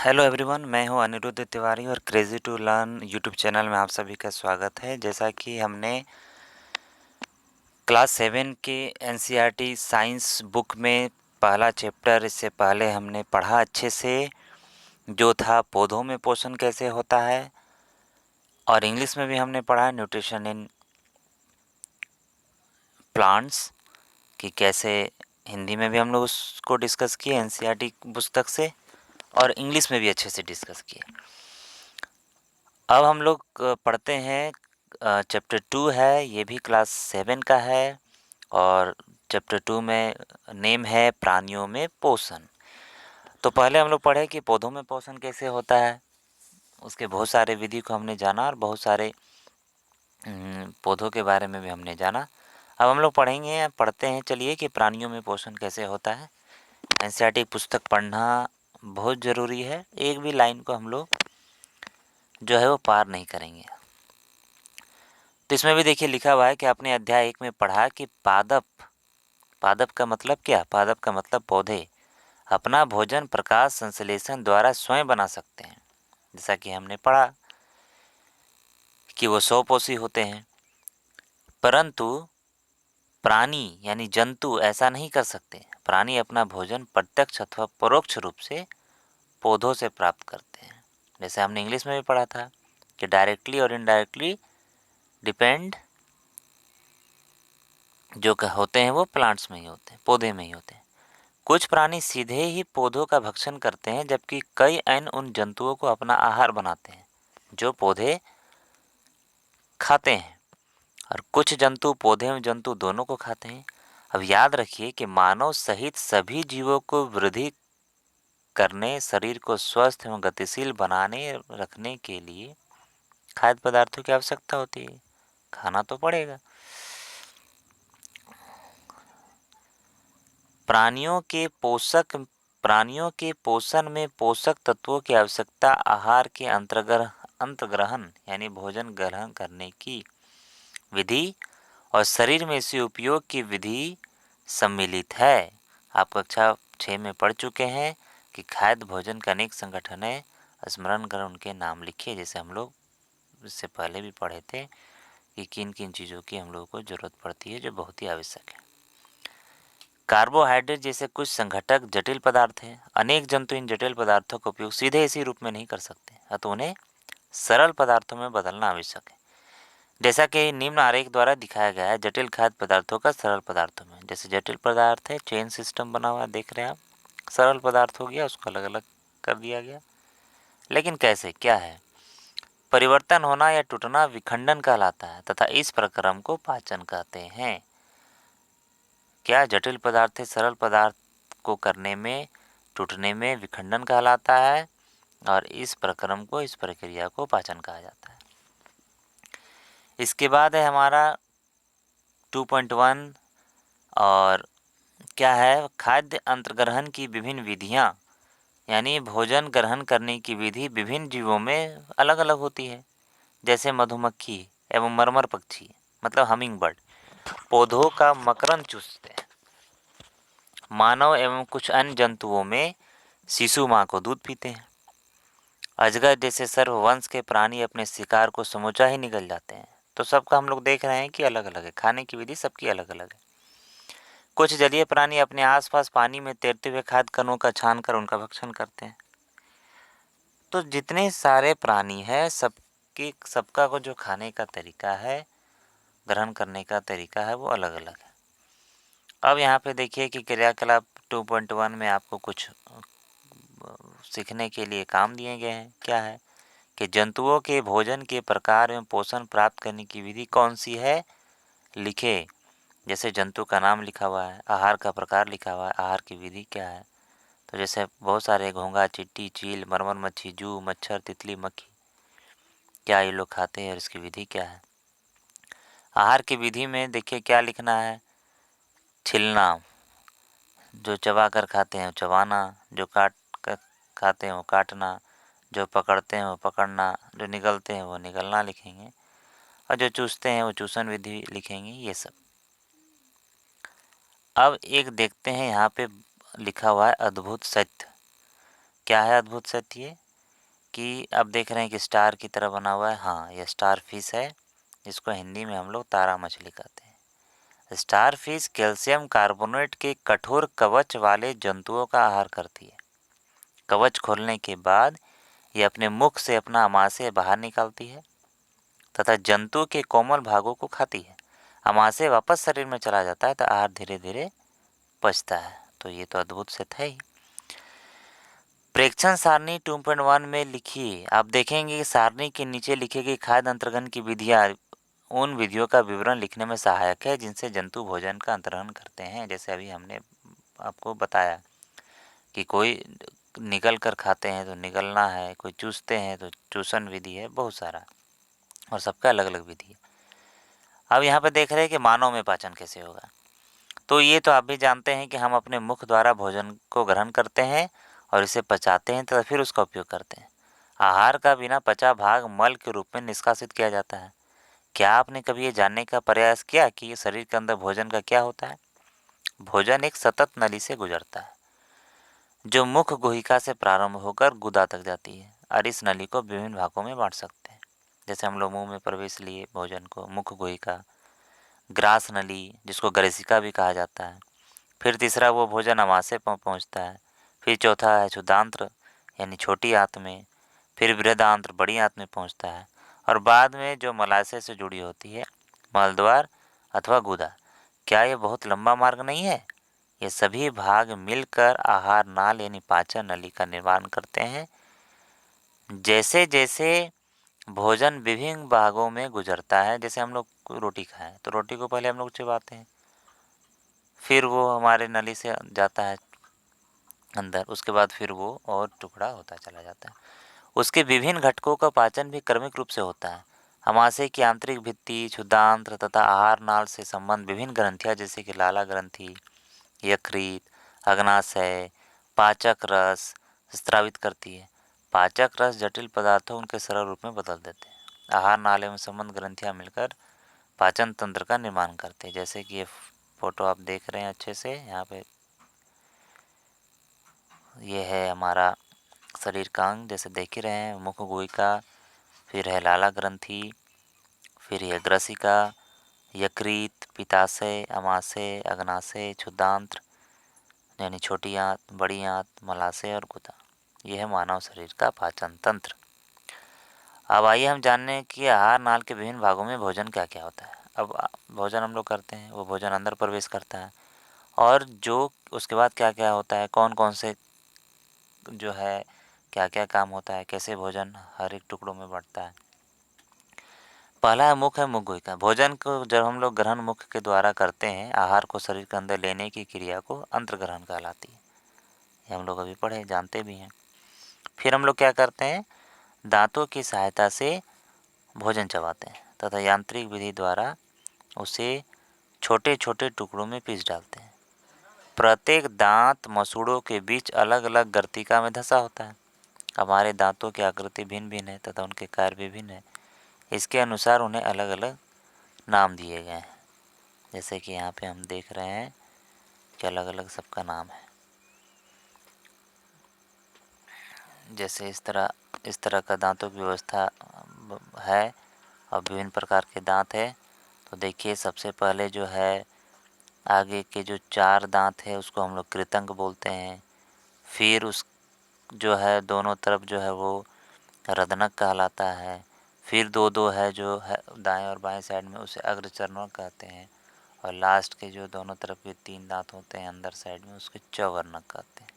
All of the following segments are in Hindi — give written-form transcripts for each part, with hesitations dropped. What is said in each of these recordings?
हेलो एवरीवन, मैं हूं अनिरुद्ध तिवारी और crazy to learn YouTube channel में आप सभी का स्वागत है। जैसा कि हमने क्लास 7 के एनसीईआरटी साइंस बुक में पहला चैप्टर इससे पहले हमने पढ़ा अच्छे से, जो था पौधों में पोषण कैसे होता है, और इंग्लिश में भी हमने पढ़ा न्यूट्रिशन इन प्लांट्स कि कैसे। हिंदी में भी हम लोग उसको डिस्कस किए एनसीईआरटी पुस्तक से, और इंग्लिश में भी अच्छे से डिस्कस किए। अब हम लोग पढ़ते हैं चैप्टर 2 है, ये भी क्लास 7 का है, और चैप्टर 2 में नेम है प्राणियों में पोषण। तो पहले हम लोग पढ़े कि पौधों में पोषण कैसे होता है, उसके बहुत सारे विधि को हमने जाना और बहुत सारे पौधों के बारे में भी हमने जाना। अब हम लोग पढ़ते हैं चलिए कि प्राणियों में पोषण कैसे होता है। एनसीईआरटी पुस्तक पढ़ना बहुत ज़रूरी है, एक भी लाइन को हम लोग जो है वो पार नहीं करेंगे। तो इसमें भी देखिए लिखा हुआ है कि आपने अध्याय 1 में पढ़ा कि पादप पादप का मतलब क्या? पादप का मतलब पौधे अपना भोजन प्रकाश संश्लेषण द्वारा स्वयं बना सकते हैं। जैसा कि हमने पढ़ा कि वो स्वपोषी होते हैं, परंतु प्राणी यानी जंतु ऐसा नहीं कर सकते। प्राणी अपना भोजन प्रत्यक्ष अथवा परोक्ष रूप से पौधों से प्राप्त करते हैं। जैसे हमने इंग्लिश में भी पढ़ा था कि डायरेक्टली और इनडायरेक्टली डिपेंड जो होते हैं वो प्लांट्स में ही होते हैं, पौधे में ही होते हैं। कुछ प्राणी सीधे ही पौधों का भक्षण करते हैं, जबकि कई अन्य उन जंतुओं को अपना आहार बनाते हैं जो पौधे खाते हैं, और कुछ जंतु पौधे एवं जंतु दोनों को खाते हैं। अब याद रखिए कि मानव सहित सभी जीवों को वृद्धि करने, शरीर को स्वस्थ एवं गतिशील बनाने रखने के लिए खाद्य पदार्थों की आवश्यकता होती है। खाना तो पड़ेगा। प्राणियों के पोषण में पोषक तत्वों की आवश्यकता आहार के अंतर्ग्रहण यानी भोजन ग्रहण करने की विधि और शरीर में इसे उपयोग की विधि सम्मिलित है। आप कक्षा 6 में पढ़ चुके हैं कि खाद्य भोजन का अनेक संगठन है, स्मरण कर उनके नाम लिखिए। जैसे हम लोग इससे पहले भी पढ़े थे कि किन किन चीज़ों की हम लोगों को ज़रूरत पड़ती है, जो बहुत ही आवश्यक है। कार्बोहाइड्रेट जैसे कुछ संघटक जटिल पदार्थ हैं। अनेक जंतु इन जटिल पदार्थों का उपयोग सीधे इसी रूप में नहीं कर सकते, अतः उन्हें सरल पदार्थों में बदलना आवश्यक है। जैसा कि निम्न आरेख द्वारा दिखाया गया है, जटिल खाद्य पदार्थों का सरल पदार्थों में। जैसे जटिल पदार्थ है, चेन सिस्टम बना हुआ देख रहे हैं आप। सरल पदार्थ हो गया, उसको अलग अलग कर दिया गया। लेकिन कैसे, क्या है? परिवर्तन होना या टूटना विखंडन कहलाता है तथा इस प्रक्रम को पाचन कहते हैं। क्या? जटिल पदार्थ से सरल पदार्थ को करने में, टूटने में विखंडन कहलाता है, और इस प्रक्रम को, इस प्रक्रिया को पाचन कहा जाता है। इसके बाद है हमारा 2.1, और क्या है? खाद्य अंतर्ग्रहण की विभिन्न विधियां, यानी भोजन ग्रहण करने की विधि विभिन्न जीवों में अलग अलग होती है। जैसे मधुमक्खी एवं मरमर पक्षी मतलब हमिंग बर्ड पौधों का मकरंद चूसते हैं। मानव एवं कुछ अन्य जंतुओं में शिशु माँ को दूध पीते हैं। अजगर जैसे सर्ववंश के प्राणी अपने शिकार को समूचा ही निगल जाते हैं। तो सबका हम लोग देख रहे हैं कि अलग अलग है, खाने की विधि सबकी अलग अलग है। कुछ जलीय प्राणी अपने आसपास पानी में तैरते हुए खाद्य कणों का छान कर उनका भक्षण करते हैं। तो जितने सारे प्राणी हैं, सबका को जो खाने का तरीका है, ग्रहण करने का तरीका है, वो अलग अलग है। अब यहाँ पे देखिए कि क्रियाकलाप 2.1 में आपको कुछ सीखने के लिए काम दिए गए हैं। क्या है कि जंतुओं के भोजन के प्रकार एवं पोषण प्राप्त करने की विधि कौन सी है, लिखे। जैसे जंतु का नाम लिखा हुआ है, आहार का प्रकार लिखा हुआ है, आहार की विधि क्या है। तो जैसे बहुत सारे घोंघा, चींटी, चील, मरमर मच्छी, जू, मच्छर, तितली, मक्खी, क्या ये लोग खाते हैं और इसकी विधि क्या है। आहार की विधि में देखिए क्या लिखना है। छिलना, जो चबा कर खाते हैं वो चबाना, जो काट कर खाते हैं वो काटना, जो पकड़ते हैं वो पकड़ना, जो निगलते हैं वो निगलना लिखेंगे, और जो चूसते हैं वो चूसन विधि लिखेंगे, ये सब। अब एक देखते हैं यहाँ पे लिखा हुआ है अद्भुत सत्य। क्या है अद्भुत सत्य कि अब देख रहे हैं कि स्टार की तरह बना हुआ है। हाँ, यह स्टार फिश है, जिसको हिंदी में हम लोग तारा मछली कहते हैं। स्टार फिश कैल्शियम कार्बोनेट के कठोर कवच वाले जंतुओं का आहार करती है। कवच खोलने के बाद ये अपने मुख से अपना आमाशय बाहर निकालती है तथा जंतु के कोमल भागों को खाती है। आमाशय वापस शरीर में चला जाता है तो आहार धीरे धीरे पचता है। तो ये तो अद्भुत से था ही। प्रेक्षण सारणी 2.1 में लिखिए। आप देखेंगे कि सारणी के नीचे लिखी गई खाद्य अंतर्गन की विधियाँ उन विधियों का विवरण लिखने में सहायक है जिनसे जंतु भोजन का अंतर्गन करते हैं। जैसे अभी हमने आपको बताया कि कोई निगल कर खाते हैं तो निगलना है, कोई चूसते हैं तो चूसन विधि है, बहुत सारा, और सबका अलग अलग विधि है। अब यहाँ पे देख रहे हैं कि मानव में पाचन कैसे होगा। तो ये तो आप भी जानते हैं कि हम अपने मुख द्वारा भोजन को ग्रहण करते हैं और इसे पचाते हैं तथा फिर उसका उपयोग करते हैं। आहार का बिना पचा भाग मल के रूप में निष्कासित किया जाता है। क्या आपने कभी ये जानने का प्रयास किया कि शरीर के अंदर भोजन का क्या होता है? भोजन एक सतत नली से गुजरता है जो मुख गुहिका से प्रारंभ होकर गुदा तक जाती है और इस नली को विभिन्न भागों में बांट सकते हैं। जैसे हम लोग मुंह में प्रवेश लिए भोजन को, मुख गुहिका, ग्रास नली जिसको ग्रेसिका भी कहा जाता है, फिर तीसरा वो भोजन अमाशय पहुँचता है, फिर चौथा है क्षुदांत्र यानी छोटी आंत में, फिर बृहदांत्र बड़ी आंत में पहुँचता है, और बाद में जो मलाशय से जुड़ी होती है मलद्वार अथवा गुदा। क्या ये बहुत लंबा मार्ग नहीं है? ये सभी भाग मिलकर आहार नाल यानी पाचन नली का निर्माण करते हैं। जैसे जैसे भोजन विभिन्न भागों में गुजरता है, जैसे हम लोग कोई रोटी खाएं तो रोटी को पहले हम लोग चबाते हैं, फिर वो हमारे नली से जाता है अंदर, उसके बाद फिर वो और टुकड़ा होता चला जाता है। उसके विभिन्न घटकों का पाचन भी क्रमिक रूप से होता है। अमाशय की आंतरिक भित्ति, क्षुद्रांत्र तथा आहार नाल से संबंध विभिन्न ग्रंथियाँ जैसे कि लाला ग्रंथि, यकृत, अग्नाशय, पाचक रस स्रावित करती है। पाचक रस जटिल पदार्थों उनके सरल रूप में बदल देते हैं। आहार नाले में संबंध ग्रंथियाँ मिलकर पाचन तंत्र का निर्माण करते हैं। जैसे कि ये फोटो आप देख रहे हैं अच्छे से, यहाँ पे ये है हमारा शरीर का अंग, जैसे देख ही रहे हैं, मुख गुहिका, फिर है लाला ग्रंथि, फिर है ग्रसिका, यकृत, पित्ताशय, अमाशय, अग्नाशय, क्षुद्रांत्र यानी छोटी आंत, बड़ी आंत, मलाशय और गुदा। यह है मानव शरीर का पाचन तंत्र। अब आइए हम जानने कि आहार नाल के विभिन्न भागों में भोजन क्या क्या होता है। अब भोजन हम लोग करते हैं, वो भोजन अंदर प्रवेश करता है, और जो उसके बाद क्या क्या होता है, कौन कौन से जो है क्या क्या काम होता है, कैसे भोजन हर एक टुकड़ों में बढ़ता है। पहला है मुख, है मुख गुहिका। भोजन को जब हम लोग ग्रहण मुख के द्वारा करते हैं, आहार को शरीर के अंदर लेने की क्रिया को अंतर्ग्रहण कहलाती है। ये हम लोग अभी पढ़े, जानते भी हैं। फिर हम लोग क्या करते हैं, दांतों की सहायता से भोजन चबाते हैं तथा यांत्रिक विधि द्वारा उसे छोटे छोटे टुकड़ों में पीस डालते हैं। प्रत्येक दांत मसूड़ों के बीच अलग अलग गर्तिका में धंसा होता है। हमारे दांतों की आकृति भिन्न भिन्न है तथा उनके कार्य भी भिन्न है। इसके अनुसार उन्हें अलग अलग नाम दिए गए हैं। जैसे कि यहाँ पे हम देख रहे हैं कि अलग अलग सबका नाम है। जैसे इस तरह का दांतों की व्यवस्था है और विभिन्न प्रकार के दांत है। तो देखिए सबसे पहले जो है आगे के जो 4 दांत है उसको हम लोग कृतंक बोलते हैं। फिर उस जो है दोनों तरफ जो है वो रदनक कहलाता है। फिर दो दो है जो है दाएं और बाएं साइड में, उसे अग्रचर्णक कहते हैं। और लास्ट के जो दोनों तरफ के 3 दांत होते हैं अंदर साइड में, उसके चौवर्णक कहते हैं।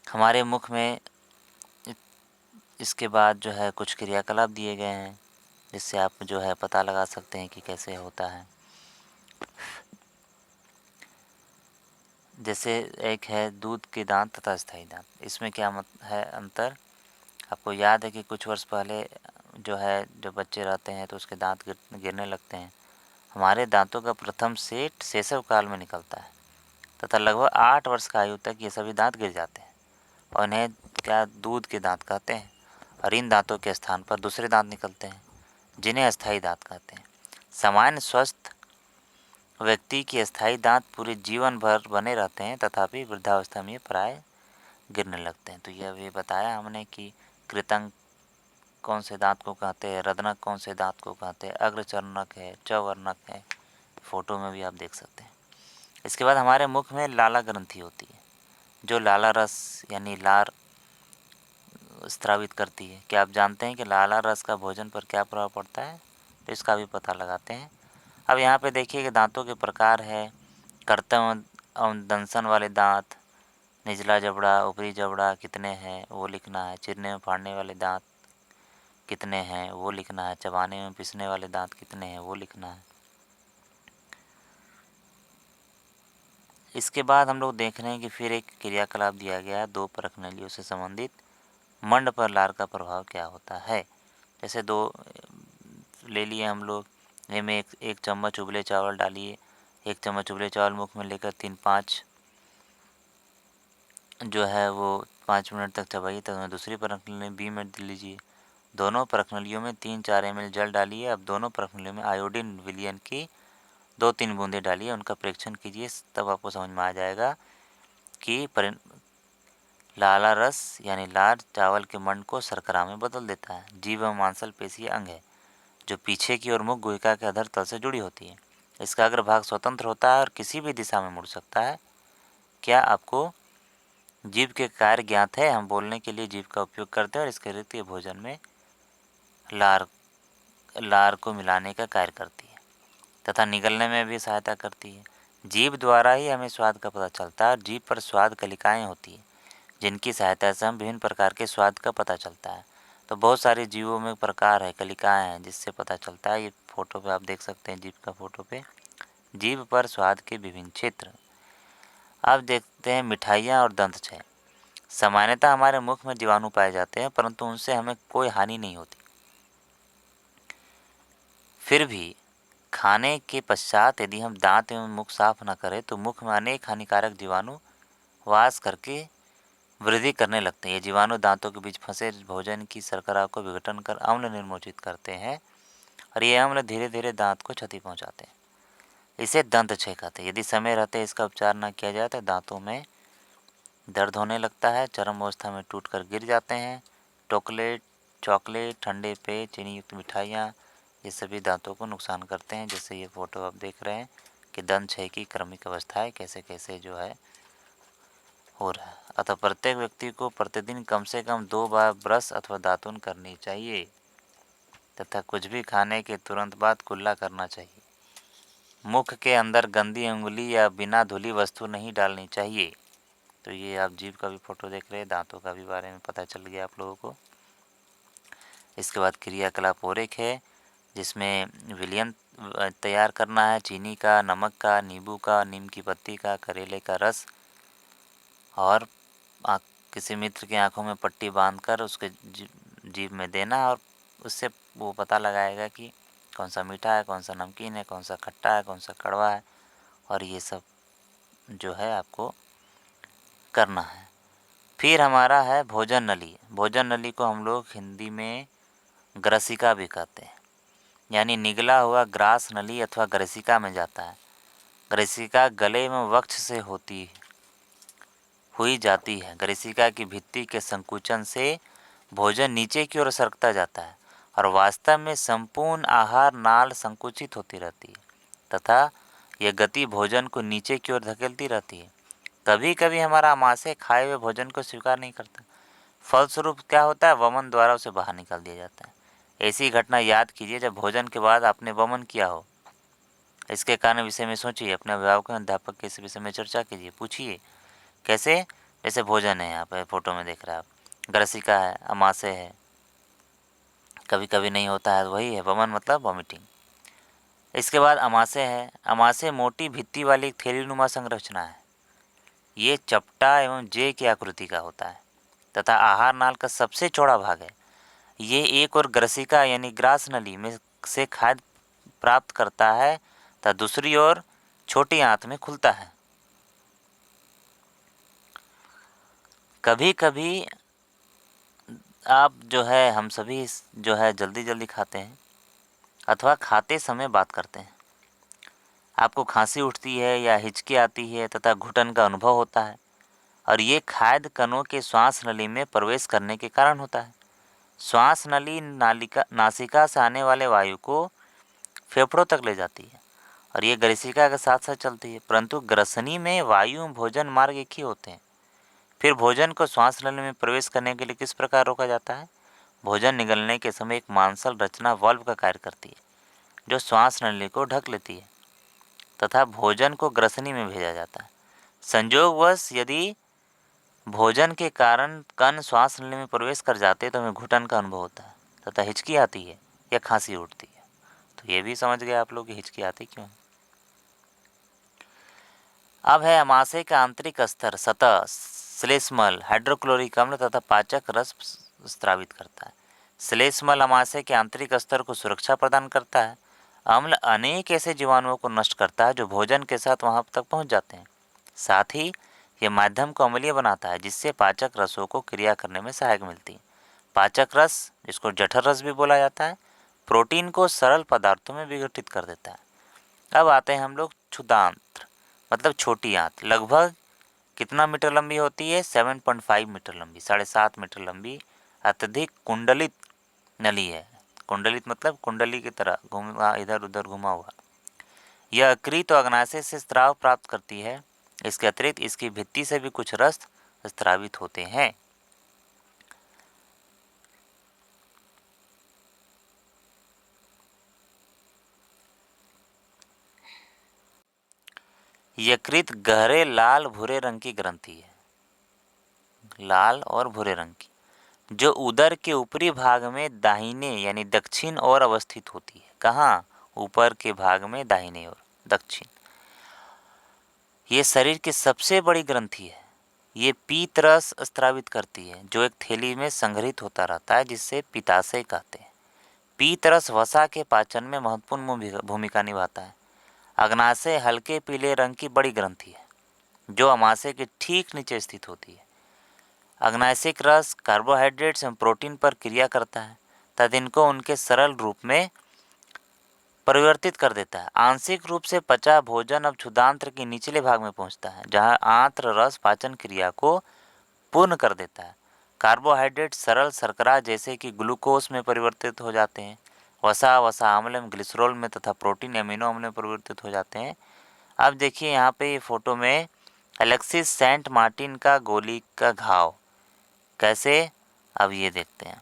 हमारे मुख में इसके बाद जो है कुछ क्रियाकलाप दिए गए हैं जिससे आप जो है पता लगा सकते हैं कि कैसे होता है। जैसे एक है दूध के दांत तथा स्थायी दांत। इसमें क्या है अंतर? आपको याद है कि कुछ वर्ष पहले जो है जब बच्चे रहते हैं तो उसके दांत गिरने लगते हैं। हमारे दांतों का प्रथम सेट शैशव काल में निकलता है तथा लगभग 8 वर्ष का आयु तक ये सभी दांत गिर जाते हैं और इन्हें क्या दूध के दांत कहते हैं। और इन दांतों के स्थान पर दूसरे दांत निकलते हैं जिन्हें अस्थायी दांत कहते हैं। सामान्य स्वस्थ व्यक्ति के अस्थायी दांत पूरे जीवन भर बने रहते हैं, तथापि वृद्धावस्था में प्राय गिरने लगते हैं। तो यह भी बताया हमने कि कृतंक कौन से दांत को कहते हैं, रदनक कौन से दांत को कहते हैं, अग्रचर्णक है, चवर्णक है, फोटो में भी आप देख सकते हैं। इसके बाद हमारे मुख में लाला ग्रंथि होती है, जो लाला रस यानी लार स्रावित करती है। क्या आप जानते हैं कि लाला रस का भोजन पर क्या प्रभाव पड़ता है? तो इसका भी पता लगाते हैं। अब यहाँ पे देखिए कि दांतों के प्रकार है, कर्तन एवं दंसन वाले दांत, निचला जबड़ा, ऊपरी जबड़ा कितने हैं वो लिखना है, चिरने में फाड़ने वाले दांत कितने हैं वो लिखना है, चबाने में पिसने वाले दांत कितने हैं वो लिखना है। इसके बाद हम लोग देख रहे हैं कि फिर एक क्रियाकलाप दिया गया है, दो परखनलियों से संबंधित। मंड पर लार का प्रभाव क्या होता है? जैसे दो ले लिए हम लोग, इनमें एक चम्मच उबले चावल डालिए, एक चम्मच उबले चावल मुख में लेकर 3-5 जो है वो 5 मिनट तक चबाइए, तब दूसरी परखनली में 20 मिनट लीजिए। दोनों परखनलियों में 3-4 ml जल डालिए। अब दोनों परखनलियों में आयोडीन विलयन की 2-3 बूंदें डालिए, उनका परीक्षण कीजिए, तब आपको समझ में आ जाएगा कि लाला रस यानी लार चावल के मंड को शर्करा में बदल देता है। जीभ एवं मांसपेशीय अंग है जो पीछे की ओर मुख गुहिका के अधर तल से जुड़ी होती है। इसका अग्रभाग स्वतंत्र होता है और किसी भी दिशा में मुड़ सकता है। क्या आपको जीभ के कार्य ज्ञात है? हम बोलने के लिए जीभ का उपयोग करते हैं और इसके रीति भोजन में लार को मिलाने का कार्य करती है तथा निगलने में भी सहायता करती है। जीभ द्वारा ही हमें स्वाद का पता चलता है और जीभ पर स्वाद कलिकाएँ होती हैं जिनकी सहायता से हम विभिन्न प्रकार के स्वाद का पता चलता है। तो बहुत सारे जीवों में प्रकार है, कलिकाएँ हैं जिससे पता चलता है। ये फोटो पे आप देख सकते हैं, जीभ का फोटो पे जीभ पर स्वाद के विभिन्न क्षेत्र। अब देखते हैं मिठाइयाँ और दंतछय। सामान्यतः हमारे मुख में जीवाणु पाए जाते हैं परंतु उनसे हमें कोई हानि नहीं होती। फिर भी खाने के पश्चात यदि हम दांत एवं मुख साफ न करें तो मुख में अनेक हानिकारक जीवाणु वास करके वृद्धि करने लगते हैं। ये जीवाणु दांतों के बीच फंसे भोजन की शर्करा को विघटन कर अम्ल निर्मोचित करते हैं और ये अम्ल धीरे धीरे दांत को क्षति पहुंचाते हैं। इसे दंतक्षय कहते हैं। यदि समय रहते इसका उपचार न किया जाए तो दांतों में दर्द होने लगता है, चरम अवस्था में टूटकर गिर जाते हैं। चॉकलेट, ठंडे पेय, चीनी युक्त मिठाइयाँ ये सभी दांतों को नुकसान करते हैं। जैसे ये फोटो आप देख रहे हैं कि दंत क्षय की क्रमिक अवस्थाएं कैसे कैसे जो है हो रहा है। अतः प्रत्येक व्यक्ति को प्रतिदिन कम से कम 2 बार ब्रश अथवा दातुन करनी चाहिए तथा कुछ भी खाने के तुरंत बाद कुल्ला करना चाहिए। मुख के अंदर गंदी उंगली या बिना धुली वस्तु नहीं डालनी चाहिए। तो ये आप जीभ का भी फोटो देख रहे हैं, दांतों का भी बारे में पता चल गया आप लोगों को। इसके बाद क्रियाकलाप और एक है जिसमें विलयन तैयार करना है, चीनी का, नमक का, नींबू का, नीम की पत्ती का, करेले का रस और किसी मित्र की आंखों में पट्टी बांधकर उसके जीभ में देना और उससे वो पता लगाएगा कि कौन सा मीठा है, कौन सा नमकीन है, कौन सा खट्टा है, कौन सा कड़वा है और ये सब जो है आपको करना है। फिर हमारा है भोजन नली। भोजन नली को हम लोग हिंदी में ग्रसिका भी कहते हैं, यानी निगला हुआ ग्रास नली अथवा ग्रसिका में जाता है। ग्रसिका गले में वक्ष से होती हुई जाती है। ग्रसिका की भित्ति के संकुचन से भोजन नीचे की ओर सरकता जाता है और वास्तव में संपूर्ण आहार नाल संकुचित होती रहती है तथा यह गति भोजन को नीचे की ओर धकेलती रहती है। कभी कभी हमारा आमाशय खाए हुए भोजन को स्वीकार नहीं करता, फलस्वरूप क्या होता है, वमन द्वारा उसे बाहर निकाल दिया जाता है। ऐसी घटना याद कीजिए जब भोजन के बाद आपने वमन किया हो। इसके कारण विषय में सोचिए, अपने अभिभावक अध्यापक के इस विषय में चर्चा कीजिए, पूछिए कैसे। जैसे भोजन है, यहाँ पे फोटो में देख रहे हैं आप, ग्रसिका है, आमाशय है, कभी कभी नहीं होता है, वही है वमन मतलब वॉमिटिंग। इसके बाद आमाशय है। आमाशय मोटी भित्ति वाली एक थैलीनुमा संरचना है। ये चपटा एवं जे की आकृति का होता है तथा आहार नाल का सबसे चौड़ा भाग है। ये एक और ग्रसिका यानी ग्रास नली में से खाद्य प्राप्त करता है तथा दूसरी ओर छोटी आंत में खुलता है। कभी कभी आप जो है हम सभी जो है जल्दी जल्दी खाते हैं अथवा खाते समय बात करते हैं। आपको खांसी उठती है या हिचकी आती है तथा घुटन का अनुभव होता है और ये खाद्य कणों के श्वास नली में प्रवेश करने के कारण होता है। श्वास नली नासिका से आने वाले वायु को फेफड़ों तक ले जाती है और ये ग्रसिका के साथ साथ चलती है, परंतु ग्रसनी में वायु एवं भोजन मार्ग एक ही होते हैं। फिर भोजन को श्वास नली में प्रवेश करने के लिए किस प्रकार रोका जाता है? भोजन निगलने के समय एक मांसल रचना वाल्व का कार्य करती है जो श्वास नली को ढक लेती है तथा भोजन को ग्रसनी में भेजा जाता है। संयोगवश यदि भोजन के कारण कण श्वास नली में प्रवेश कर जाते तो हमें घुटन का अनुभव होता है तथा हिचकी आती है या खांसी उठती है। तो ये भी समझ गए आप लोग कि हिचकी आती क्यों है। अब है अमाशय का आंतरिक स्तर सतह श्लेष्मल हाइड्रोक्लोरिक अम्ल तथा पाचक रस स्रावित करता है। श्लेष्मल अमाशय के आंतरिक स्तर को सुरक्षा प्रदान करता है। अम्ल अनेक ऐसे जीवाणुओं को नष्ट करता है जो भोजन के साथ वहां तक पहुंच जाते हैं। साथ ही यह माध्यम को अम्लीय बनाता है जिससे पाचक रसों को क्रिया करने में सहायक मिलती है। पाचक रस, जिसको जठर रस भी बोला जाता है, प्रोटीन को सरल पदार्थों में विघटित कर देता है। अब आते हैं हम लोग क्षुदांत्र, मतलब छोटी आंत। लगभग कितना मीटर लंबी होती है? 7.5 मीटर लंबी, 7.5 मीटर लंबी अत्यधिक कुंडलित नली है। कुंडलित मतलब कुंडली की तरह घूमा, इधर उधर घुमा हुआ। यह यकृत और अग्नाशय से स्राव प्राप्त करती है। इसके अतिरिक्त इसकी भित्ति से भी कुछ रस स्रावित होते हैं। यकृत गहरे लाल भूरे रंग की ग्रंथि है, लाल और भूरे रंग की, जो उदर के ऊपरी भाग में दाहिने यानी दक्षिण ओर अवस्थित होती है। कहाँ? ऊपर के भाग में दाहिने ओर, दक्षिण। ये शरीर की सबसे बड़ी ग्रंथि है। ये पीत रस स्रावित करती है जो एक थैली में संग्रहित होता रहता है जिससे पित्ताशय कहते हैं। पीत रस वसा के पाचन में महत्वपूर्ण भूमिका निभाता है। अग्नाशय हल्के पीले रंग की बड़ी ग्रंथि है जो अमाशय के ठीक नीचे स्थित होती है। अग्नाशयिक रस कार्बोहाइड्रेट्स एवं प्रोटीन पर क्रिया करता है तथा इनको उनके सरल रूप में परिवर्तित कर देता है। आंशिक रूप से पचा भोजन अब क्षुदांत्र के निचले भाग में पहुंचता है जहां आंत्र रस पाचन क्रिया को पूर्ण कर देता है। कार्बोहाइड्रेट सरल शर्करा जैसे कि ग्लूकोज में परिवर्तित हो जाते हैं। वसा अम्ल एवं ग्लिसरॉल में तथा प्रोटीन एमिनो अम्ल में परिवर्तित हो जाते हैं। अब देखिए यहाँ पे फोटो में अलेक्सिस सेंट मार्टिन का गोली का घाव कैसे, अब ये देखते हैं।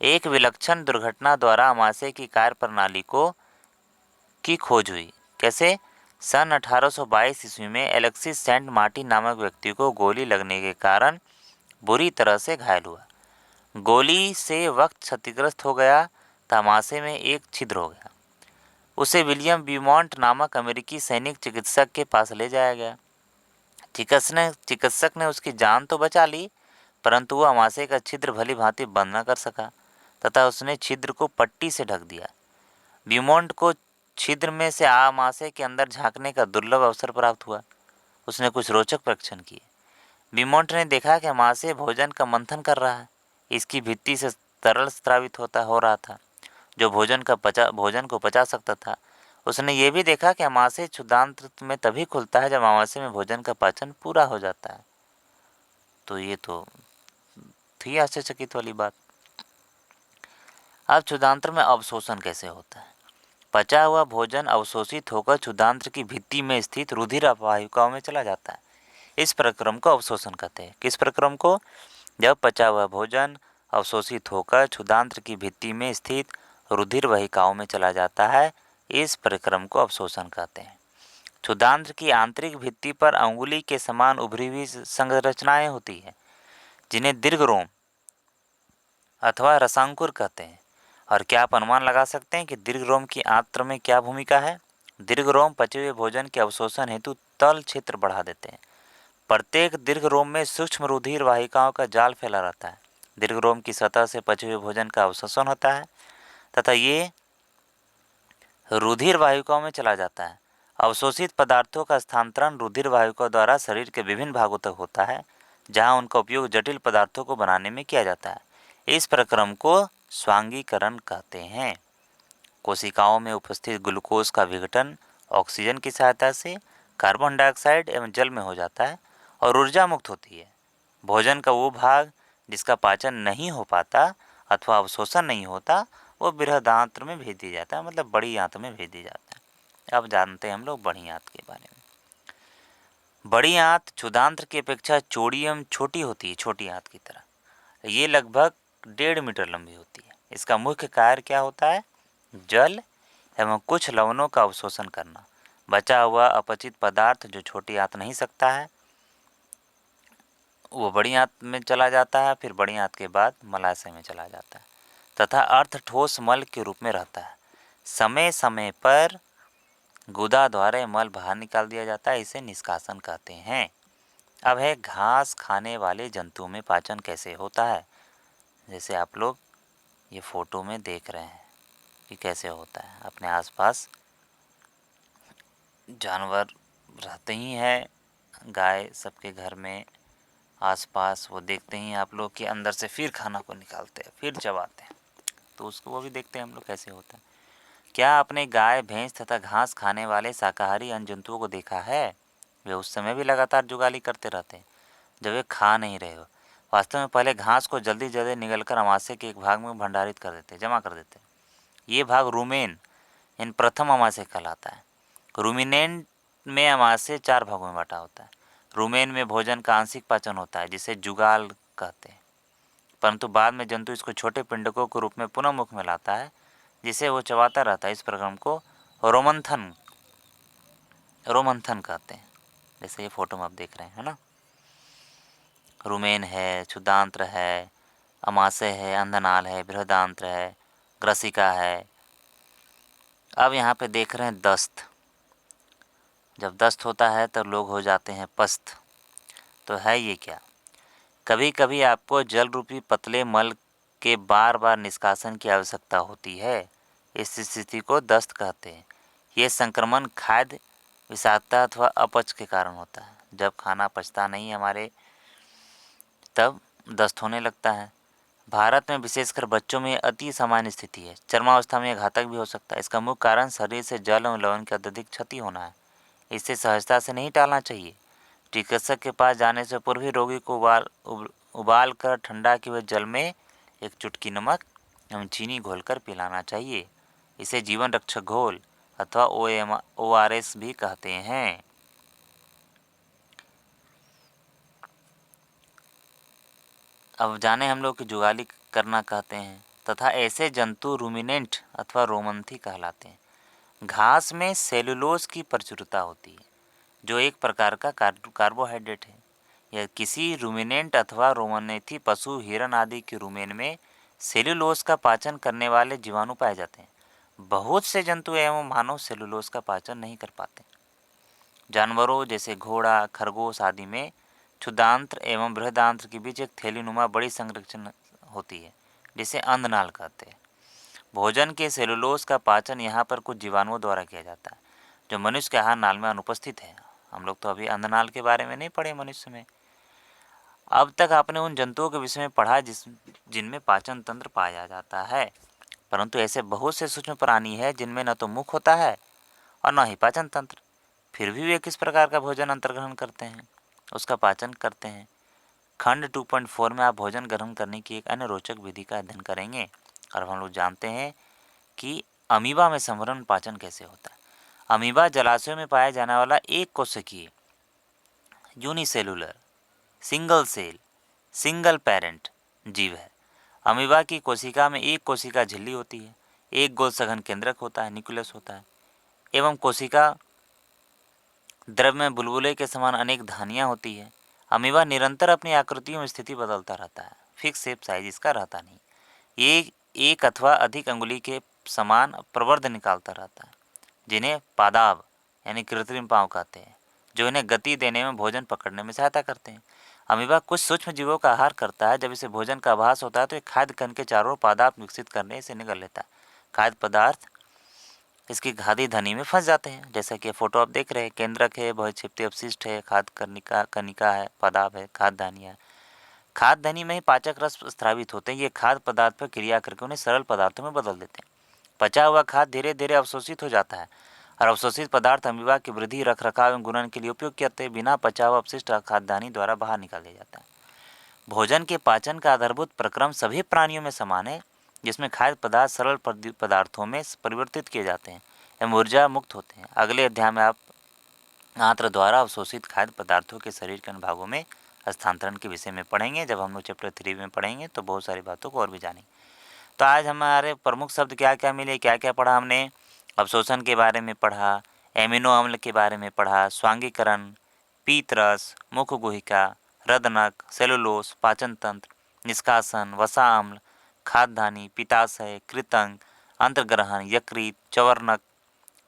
एक विलक्षण दुर्घटना द्वारा अमाशय की कार्य प्रणाली की खोज हुई। कैसे? सन 1822 ईस्वी में अलेक्सिस सेंट मार्टिन नामक व्यक्ति को गोली लगने के कारण बुरी तरह से घायल हुआ। गोली से वक्त क्षतिग्रस्त हो गया तो अमाशय में एक छिद्र हो गया। उसे विलियम ब्यूमॉन्ट नामक अमेरिकी सैनिक चिकित्सक के पास ले जाया गया। चिकित्सक ने उसकी जान तो बचा ली, परंतु वह अमाशय का छिद्र भली भांति बंद न कर सका तथा उसने छिद्र को पट्टी से ढक दिया। ब्यूमॉन्ट को छिद्र में से आमाशय के अंदर झांकने का दुर्लभ अवसर प्राप्त हुआ। उसने कुछ रोचक परीक्षण किए। ब्यूमॉन्ट ने देखा कि अमाशय भोजन का मंथन कर रहा है। इसकी भित्ति से तरल स्रावित हो रहा था जो भोजन को पचा सकता था। उसने ये भी देखा कि अमाशय क्षुदांत्र में तभी खुलता है जब अमाशय में भोजन का पाचन पूरा हो जाता है। तो ये तो थी आश्चर्यचकित वाली बात। अब क्षुदांत्र में अवशोषण कैसे होता है? पचा हुआ भोजन अवशोषित होकर क्षुदांत्र की भित्ति में स्थित रुधिर वाहिकाओं में चला जाता है। इस प्रक्रम को अवशोषण कहते हैं। किस प्रक्रम को? जब पचा हुआ भोजन अवशोषित होकर क्षुदांत्र की भित्ति में स्थित रुधिर वाहिकाओं में चला जाता है, इस प्रक्रम को अवशोषण कहते हैं। क्षुदांत्र की आंतरिक भित्ति पर अंगुली के समान उभरी हुई संरचनाएं होती है जिन्हें दीर्घरोम अथवा रसांकुर कहते हैं। और क्या आप अनुमान लगा सकते हैं कि दीर्घरोम की आंत्र में क्या भूमिका है? दीर्घरोम पचे हुए भोजन के अवशोषण हेतु तल क्षेत्र बढ़ा देते हैं। प्रत्येक दीर्घरोम में सूक्ष्म रुधिर वाहिकाओं का जाल फैला रहता है। दीर्घरोम की सतह से पचे हुए भोजन का अवशोषण होता है तथा ये रुधिर वाहिकाओं में चला जाता है। अवशोषित पदार्थों का स्थानांतरण रुधिर वाहिकाओं द्वारा शरीर के विभिन्न भागों तक होता है जहां उनका उपयोग जटिल पदार्थों को बनाने में किया जाता है। इस प्रक्रम को स्वांगीकरण कहते हैं। कोशिकाओं में उपस्थित ग्लूकोज का विघटन ऑक्सीजन की सहायता से कार्बन डाइऑक्साइड एवं जल में हो जाता है और ऊर्जा मुक्त होती है। भोजन का वो भाग जिसका पाचन नहीं हो पाता अथवा अवशोषण नहीं होता वो बृहदांत्र में भेज दिया जाता है, मतलब बड़ी आंत में भेज दिया जाता है। अब जानते हैं हम लोग बड़ी आंत के बारे में। बड़ी आंत क्षुधांत्र की अपेक्षा चौड़ी एवं छोटी होती है, छोटी आंत की तरह। ये लगभग 1.5 मीटर लंबी होती है। इसका मुख्य कार्य क्या होता है? जल एवं कुछ लवणों का अवशोषण करना। बचा हुआ अपचित पदार्थ जो छोटी आंत नहीं सकता है वो बड़ी आंत में चला जाता है, फिर बड़ी आंत के बाद मलाशय में चला जाता है तथा अर्ध ठोस मल के रूप में रहता है। समय समय पर गुदा द्वारा मल बाहर निकाल दिया जाता है, इसे निष्कासन कहते हैं। अब है घास खाने वाले जंतुओं में पाचन कैसे होता है। जैसे आप लोग ये फोटो में देख रहे हैं कि कैसे होता है। अपने आसपास जानवर रहते ही हैं, गाय सबके घर में आसपास, वो देखते ही आप लोग कि अंदर से फिर खाना को निकालते हैं, फिर चबाते हैं, तो उसको वो भी देखते हैं हम लोग कैसे होता है। क्या आपने गाय भैंस तथा घास खाने वाले शाकाहारी अन्य जंतुओं को देखा है? वे उस समय भी लगातार जुगाली करते रहते हैं जब वे खा नहीं रहे हो। वास्तव में पहले घास को जल्दी जल्दी निगलकर अमाशय के एक भाग में भंडारित कर देते, जमा कर देते। ये भाग रूमेन इन प्रथम अमाशय कहलाता है। रूमिनेंट में अमाशय 4 भागों में बांटा होता है। रूमेन में भोजन का आंशिक पाचन होता है जिसे जुगाल कहते हैं, परंतु बाद में जंतु इसको छोटे पिंडकों के रूप में पुनः मुख में लाता है जिसे वो चबाता रहता है। इस प्रक्रम को रोमंथन रोमंथन कहते हैं। जैसे ये फोटो में आप देख रहे हैं, है ना। रूमेन है, क्षुदांत्र है, अमाशय है, अंधनाल है, बृहदांत्र है, ग्रसिका है। अब यहाँ पे देख रहे हैं दस्त। जब दस्त होता है तो लोग हो जाते हैं पस्त। तो है ये क्या? कभी कभी आपको जल रूपी पतले मल के बार बार निष्कासन की आवश्यकता होती है। इस स्थिति को दस्त कहते हैं। ये संक्रमण खाद्य विषाक्तता अथवा अपच के कारण होता है। जब खाना पचता नहीं हमारे तब दस्त होने लगता है। भारत में विशेषकर बच्चों में अति सामान्य स्थिति है। चरमावस्था में यह घातक भी हो सकता है। इसका मुख्य कारण शरीर से जल एवं लवण की अत्यधिक क्षति होना है। इसे सहजता से नहीं टालना चाहिए। चिकित्सक के पास जाने से पूर्व ही रोगी को उबाल कर ठंडा किए हुए जल में एक चुटकी नमक एवं चीनी घोलकर पिलाना चाहिए। इसे जीवन रक्षक घोल अथवा ORS भी कहते हैं। अब जाने हम लोग कि जुगाली करना कहते हैं तथा ऐसे जंतु रूमिनेंट अथवा रोमंथी कहलाते हैं। घास में सेलुलोज की प्रचुरता होती है जो एक प्रकार का कार्बोहाइड्रेट है। यह किसी रूमिनेंट अथवा रोमनेथी पशु, हिरन आदि के रूमेन में सेलुलोज का पाचन करने वाले जीवाणु पाए जाते हैं। बहुत से जंतु एवं मानव सेलुलोज का पाचन नहीं कर पाते। जानवरों जैसे घोड़ा, खरगोश आदि में क्षुदांत्र एवं बृहदांत्र के बीच एक थैलीनुमा बड़ी संरचना होती है जिसे अंधनाल कहते हैं। भोजन के सेलुलोज का पाचन यहाँ पर कुछ जीवाणुओं द्वारा किया जाता है जो मनुष्य के आहार नाल में अनुपस्थित है। हम लोग तो अभी अंधनाल के बारे में नहीं पढ़े मनुष्य में। अब तक आपने उन जंतुओं के विषय में पढ़ा जिनमें पाचन तंत्र पाया जाता है, परंतु ऐसे बहुत से सूक्ष्म प्राणी हैं जिनमें न तो मुख होता है और न ही पाचन तंत्र। फिर भी वे किस प्रकार का भोजन अंतर्ग्रहण करते हैं, उसका पाचन करते हैं। खंड 2.4 में आप भोजन ग्रहण करने की एक अन्य रोचक विधि का अध्ययन करेंगे और हम लोग जानते हैं कि अमीबा में संवरण पाचन कैसे होता है। अमीबा जलाशयों में पाया जाने वाला एक कोशिकीय unicellular single cell single parent जीव है। अमीबा की कोशिका में एक कोशिका झिल्ली होती है, एक गोल सघन केंद्रक होता है, न्यूक्लियस होता है, एवं कोशिका द्रव में बुलबुले के समान अनेक धानियाँ होती है। अमीबा निरंतर अपनी आकृतियों में स्थिति बदलता रहता है, फिक्स शेप साइज इसका रहता नहीं। ये एक अथवा अधिक अंगुली के समान प्रवर्ध निकालता रहता है जिन्हें पादाव यानी कृत्रिम पाँव कहते हैं, जो इन्हें गति देने में भोजन पकड़ने में सहायता करते हैं। अमीबा कुछ सूक्ष्म जीवों का आहार करता है। जब इसे भोजन का आभास होता है तो ये खाद्य कण के चारों ओर पादाप विकसित करने से निकल लेता है। खाद्य पदार्थ इसकी खाद्य धनी में फंस जाते हैं। जैसा कि फोटो आप देख रहे हैं, केंद्रक है, बहुक्षेपी अपशिष्ट है, खाद्य कनिका है, पादाप है, खाद्य धानियाँ। खाद्य धनी में ही पाचक रस स्रावित होते हैं। ये खाद्य पदार्थ पर क्रिया करके उन्हें सरल पदार्थों में बदल देते हैं। पचा हुआ खाद्य धीरे धीरे अवशोषित हो जाता है और अवशोषित पदार्थ अमीबा की वृद्धि, रख रखाव एवं गुणन के लिए उपयोग किए जाते हैं। बिना पचाव अपशिष्ट खाद्यान्नी द्वारा बाहर निकाल दिया जाता है। भोजन के पाचन का आधारभूत प्रक्रम सभी प्राणियों में समान है, जिसमें खाद्य पदार्थ सरल पदार्थों में परिवर्तित किए जाते हैं एवं ऊर्जा मुक्त होते हैं। अगले अध्याय में आप आंत्र द्वारा अवशोषित खाद्य पदार्थों के शरीर के अन्य भागों में हस्तांतरण के विषय में पढ़ेंगे। जब हम लोग चैप्टर 3 में पढ़ेंगे तो बहुत सारी बातों को और भी जानेंगे। तो आज हमारे प्रमुख शब्द क्या क्या मिले, क्या क्या पढ़ा हमने? अवशोषण के बारे में पढ़ा, एमिनो अम्ल के बारे में पढ़ा, स्वांगीकरण, पीतरस, मुख गुहिका, रदनक, सेलुलोस, पाचन तंत्र, निष्कासन, वसा अम्ल, खाद्यान्नी, पित्ताशय, कृतंग, अंतर्ग्रहण, यकृत, चवर्णक,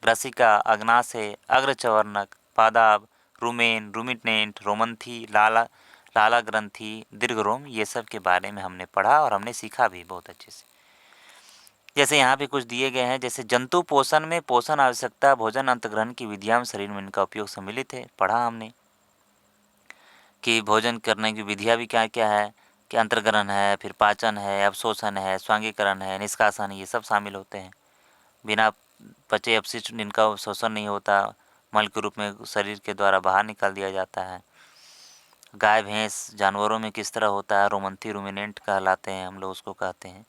ग्रसिका, अग्नाशय, अग्रचवर्णक, पादाब, रुमेन, रुमिनेंट, रोमंथी, लाला ग्रंथि, दीर्घरोम, ये सब के बारे में हमने पढ़ा और हमने सीखा भी बहुत अच्छे से। जैसे यहाँ पे कुछ दिए गए हैं, जैसे जंतु पोषण में पोषण आवश्यकता, भोजन अंतग्रहण की विधियां शरीर में इनका उपयोग सम्मिलित है। पढ़ा हमने कि भोजन करने की विधियां भी क्या क्या है, कि अंतर्ग्रहण है, फिर पाचन है, अवशोषण है, स्वांगीकरण है, निष्कासन, ये सब शामिल होते हैं। बिना पचे अपशिष्ट जिनका शोषण नहीं होता, मल के रूप में शरीर के द्वारा बाहर निकाल दिया जाता है। गाय भैंस जानवरों में किस तरह होता है, रोमंथी रूमिनेंट कहलाते हैं, हम लोग उसको कहते हैं।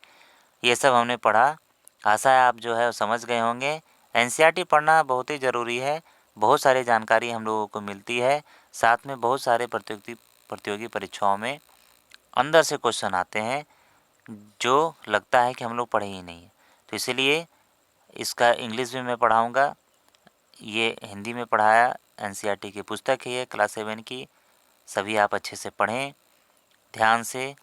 ये सब हमने पढ़ा। आशा है आप जो है समझ गए होंगे। एनसीईआरटी पढ़ना बहुत ही ज़रूरी है। बहुत सारी जानकारी हम लोगों को मिलती है, साथ में बहुत सारे प्रतियोगी परीक्षाओं में अंदर से क्वेश्चन आते हैं जो लगता है कि हम लोग पढ़े ही नहीं है। तो इसीलिए इसका इंग्लिश भी मैं पढ़ाऊँगा, ये हिंदी में पढ़ाया। एनसीईआरटी की पुस्तक है ये, क्लास 7 की। सभी आप अच्छे से पढ़ें, ध्यान से।